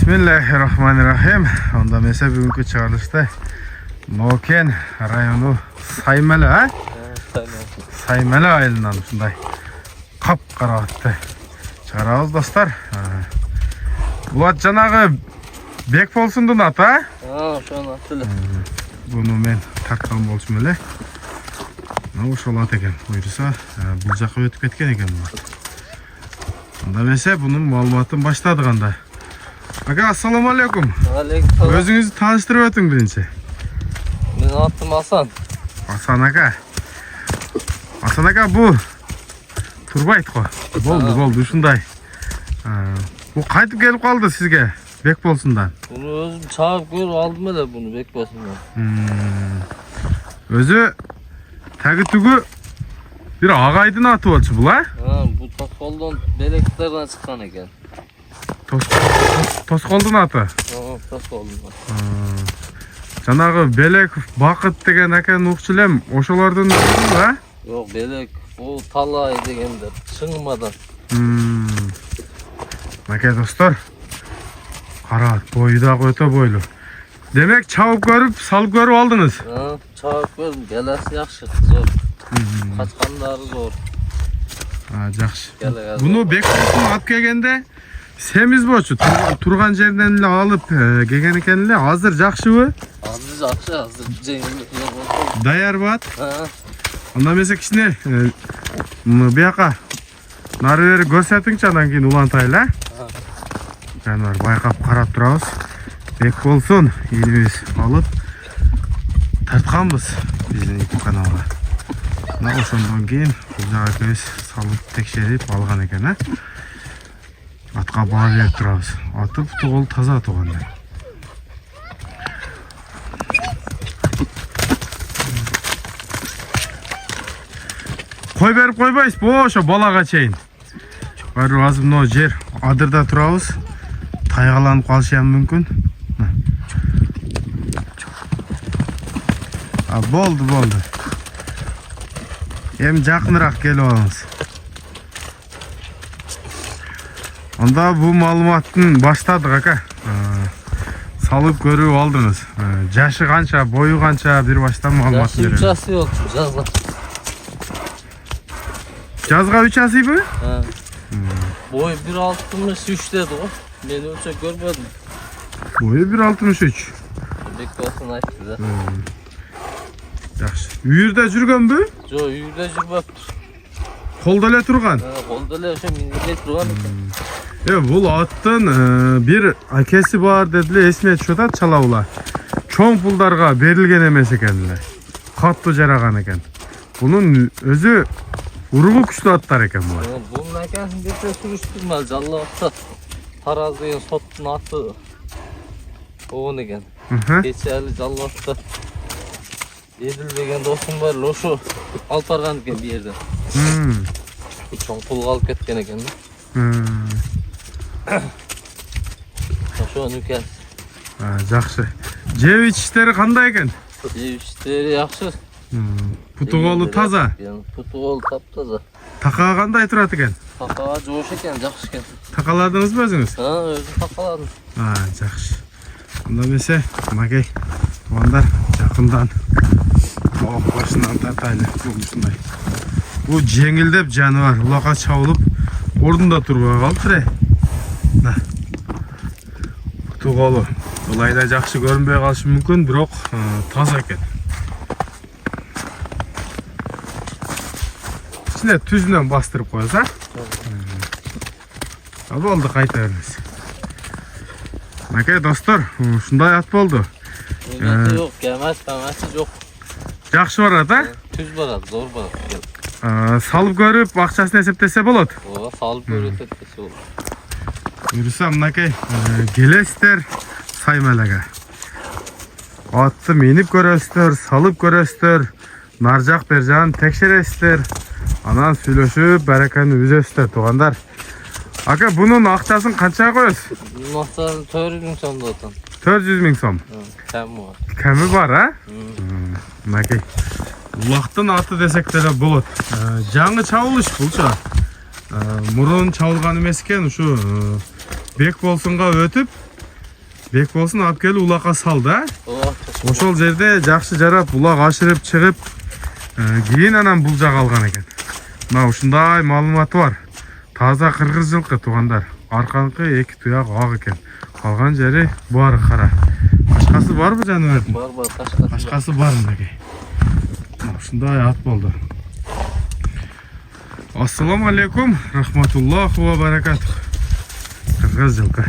Bismillahirrahmanirrahim. Onda mesela bugünkü çağrılışta Noken rayonu Saymeli ha? Saymeli ayılından şunday kap karavatты çağırabыз dostlar. Bulat janağı Bek bolsundun аты ha? Şonu atılı. Bunu men takkan bolsum ele. Ошол ат экен. Буйруса бул жакка өтүп кеткен экен бул. Анда эмесе бунун маалыматын баштадык анда. Aka, assalamu alaikum. Aleyküm. Özünüzü tanıştırıp ötün birinci. Benim adım Hasan. Hasan aka. Hasan aka bu Turbayt ko. Boldu şunday. Bu qaytıp gelip kaldı sizge Bek bolsundan. Bunu özüm çağırıp görüp aldım hele bunu Bek bolsundan. Özü tagi tugu bir ağaydın atı bolçu bu la. Bu Toskol'dan beleklerden çıkan eken. Toskolдун аты. Toskol'dan. Жанагы Белек Бакыт деген акен укчу элем, ошолордун да? Yok belek o Talay degendir. Çыңmadan. Aka dostlar. Kara boyu da öte boylu. Demek çabuk görüp salıp görüp aldınız. Çağırıp gördüm. Gelesi yaxşı zor. Kaçkanları zor. Жақсы. Gele. Bunu Bek bolsun alып келгенде semiz boçu turgan жерден эле алып келген экен эле. Азыр жакшыбы? Azır жақшы, azır жеңіл yok. Даяр бат. Анда эмесе кичине бияка нары бери көрсөтүңчү, андан кийин улантайлы. Жаныбар байкап карап турабыз. Бек болсун элибиз алып тартканбыз биздин YouTube каналга. Мына ошондон кийин бул экөөбүз салып текшерип алган экен, атка баа берип турабыз. Аты тugol таза туугандай. Кой берип койбойсуз, ошо балага чейин. Баары азыр мына жер адырда турабыз. Тайгаланып калышы мүмкүн. Болду. Эми жакыныраак келип алыңыз. Анда бул маалыматтын баштадык ака. Салып көрүп алдыңыз. Жашы канча, бою канча, бир баштан маалымат берем. Жасы yok жазга. Жазга 3 асыйбы? Boyu 1.63 dedi o. Ben ölçek görmedim. Boyu 1.63. Bek olsun aytdı da. Жакшы. Үйүрдө жүргөнбү? Jo, үйдө жүрбөптүр. Колдо эле турган. Колдо эле ошо минде турган. Бул аттын бир акеси бар дедиле, эсиме түшүп атат, чала ула. Чоң пулдарга берилген эмес экен эле. Каттуу жараган экен. Бунун өзү уругу күчтүү аттар экен булар. Bunun akasını geçe sürüştürmez. Allah'ta Taraz deyen sottun atı. O ne gen? Geçerli Allah'ta edilmegen dostum var. Loşu alpargan eken bir yerden. Çoğun pulga alıp ketken eken. Şu nüken. Жақсы. Жеп ичиштери кандай экен? Jep işleri yaxşı. Путуголу таза. Putugol taptaza. Такаа кандай турат экен? Takağa coş eken, жақшы eken. Такаладыңызбы өзүңүз? Özüm takaладым. Жакшы. Анда эмесе, макей, туугандар жакындан тоок башынан тартайлы. Ушундай. Бул жеңилдеп жаныбар улакка чабылып, ордунда турбай калыптыр. Путуголу. Булайда жакшы көрүнбөй калышы мүмкүн, бирок таза экен. İçine tüzünden bastırıp koyarız ha? Oldu, kayıt veririz. Bakay dostlar, şunday at oldu. Yok, gelmez yok. Жақсы барат, ha? Tüz barat, zor barat. Salıp görüp, akçasını eseптесе болады. Salıp görüp eseптесе olur. Buyursa, mınakay, gelesіздер Саймелеге. Atты minip көресіздер, salıp көресіздер, наржақ бержағын текшересіздер. Анан сүйлөшүп, бараканы үзөсүздөр туугандар. Ака, бунун акчасын канчага коесуз? Бунун акчасын 400 000 сом атам. 400 000 сом. Кеми бар. Кеми бар, а? Мынакей. Улактын аты десек деле болот. Жаңы чабылыш булчу. Мурун чабылган эмес экен, ушу Бек болсунга өтүп, Бек болсын алып келип улакка салды, а? Ооба. Ошол жерде жакшы жарап, улак ашырып чыгып, кийин анан бул жага алган экен. Мына ушундай маалыматы бар. Таза кыргыз жылкы туугандар. Арканкы эки туягы ак экен. Калган жери баары кара. Кашкасы барбы жаныбардын? Бар, кашкасы. Кашкасы бар мынакей. Ушундай ат болду. Ассаламу алейкум, рахматуллаху ва баракатух. Кыргыз жылкы.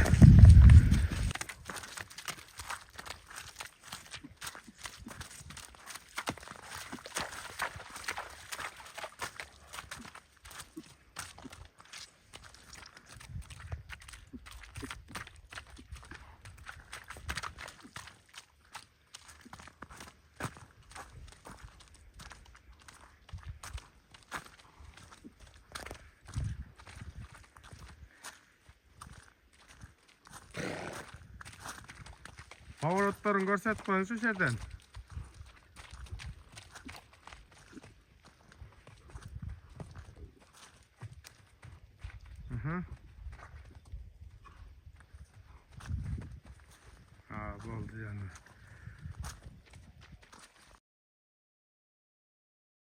Поворотторун көрсөтүп коюңузчу ушул жерден. Болду жаным.